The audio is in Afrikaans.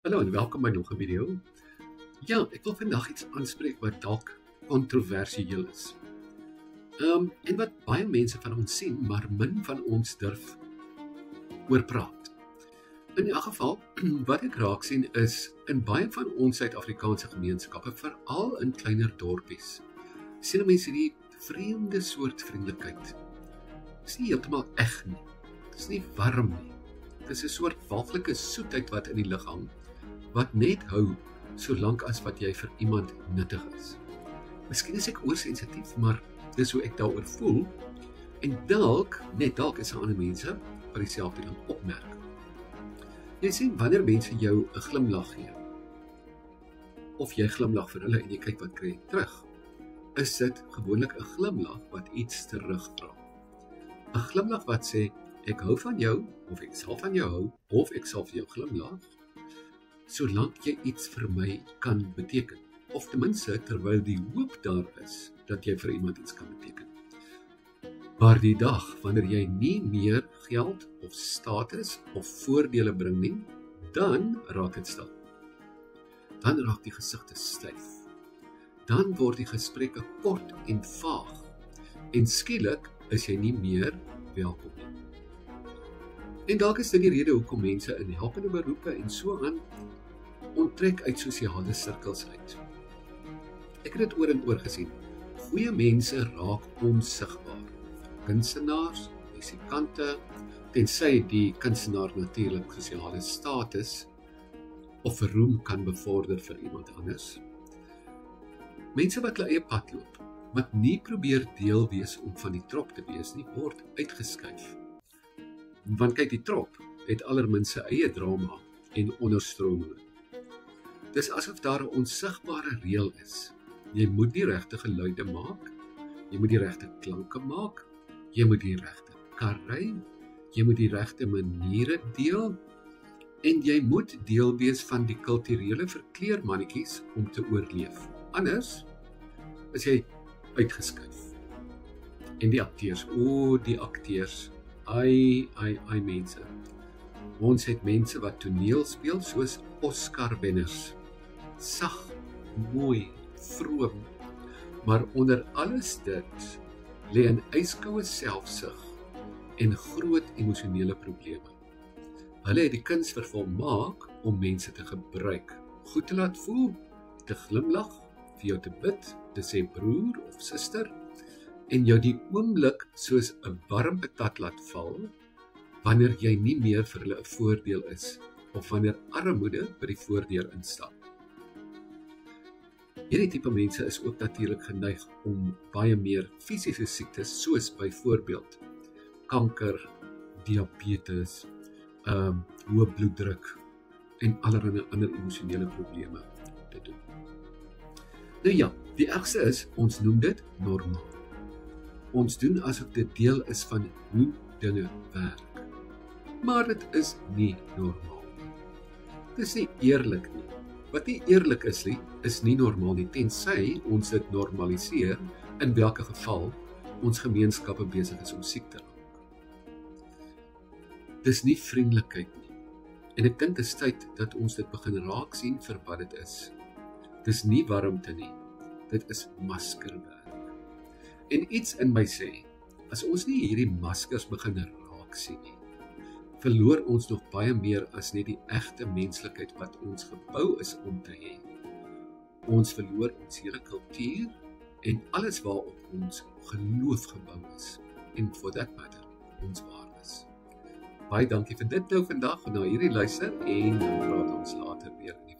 Hallo en welkom by nog 'n video. Ja, ek wil vandag iets aanspreek wat dalk kontroversieel is. En wat baie mense van ons sien, maar min van ons durf oor praat. In elk geval, wat ek raak sien is, in baie van ons Suid-Afrikaanse gemeenskappe, veral in kleiner dorpies, sien mense die vreemde soort vriendelikheid. Dit is nie heeltemal eg nie. Dit is nie warm nie. Dit is 'n soort walglike soetheid wat in die lug hang, wat net hou solank as wat jy vir iemand nuttig is. Miskien is ek oorsensitief, maar dis hoe ek daaroor voel, en net dalk is daar ander mense wat dieselfde ding opmerk. Jy sien, wanneer mense jou 'n glimlag gee, of jy glimlag vir hulle en jy kyk wat kry jy terug, is dit gewoonlik 'n glimlag wat iets terugdra. 'n Glimlag wat sê, ek hou van jou, of ek sal van jou hou, of ek sal vir jou glimlag, solank jy iets vir my kan beteken, of ten minste terwyl die hoop daar is, dat jy vir iemand iets kan beteken. Maar die dag, wanneer jy nie meer geld, of status, of voordele bring nie, dan raak dit stil. Dan raak die gesigte styf. Dan word die gesprekke kort en vaag, en skielik is jy nie meer welkom nie. En dalk is dit die rede hoekom mense in helpende beroepe en so aan onttrek uit sosiale sirkels uit. Ek het dit oor en oor gesien. Goeie mense raak onsigbaar. Kunstenaars, musikante, tensy die kunstenaar natuurlik sosiale status of roem kan bevorder vir iemand anders. Mense wat hulle eie pad loop, wat nie probeer deel wees om van die trop te wees nie, word uitgeskuif. Want kyk, die trop het allerminst sy eie drama en onderstrominge. Dis asof daar 'n onsigbare reël is. Jy moet die regte geluide maak, jy moet die regte klanke maak, jy moet die regte kar ry, jy moet die regte maniere deel, en jy moet deel wees van die kulturele verkleermannetjies om te oorleef. Anders is jy uitgeskuif. En die akteurs, ai mense. Ons het mense wat toneel speel soos Oscar-wenners. Sag, mooi, vroom, maar onder alles dit lê 'n yskoue selfsug en groot emosionele probleme. Hulle het die kuns vervolmaak om mense te gebruik, goed te laat voel, te glimlag, vir jou te bid, te sê broer of suster, en jou die oomblik soos 'n warm patat laat val, wanneer jy nie meer vir hulle 'n voordeel is, of wanneer armoede by die voordeur instap. Hierdie tipe mense is ook natuurlik geneig om baie meer fisiese siektes, soos byvoorbeeld kanker, diabetes, hoë bloeddruk en allerlei ander emosionele probleme te doen. Nou ja, die ergste is, ons noem dit normaal. Ons doen asof dit deel is van hoe dinge werk. Maar dit is nie normaal. Dit is nie eerlik nie. Wat nie eerlik is nie normaal nie, tensy ons dit normaliseer, in welke geval ons gemeenskappe besig is om siek te raak. Dis nie vriendelikheid nie. En ek dink dit is tyd dat ons dit begin raak sien vir wat dit is. Dis nie warmte nie. Dit is maskerwerk. En iets in my sê, as ons nie hierdie maskers begin raak sien nie, verloor ons nog baie meer as net die egte menslikheid wat ons gebou is om te hê. Ons verloor ons hele kultuur en alles waarop ons geloof gebou is, en for that matter, ons waardes. Baie dankie vir dit nou vandag, en na hierdie luister, en dan praat ons later weer in die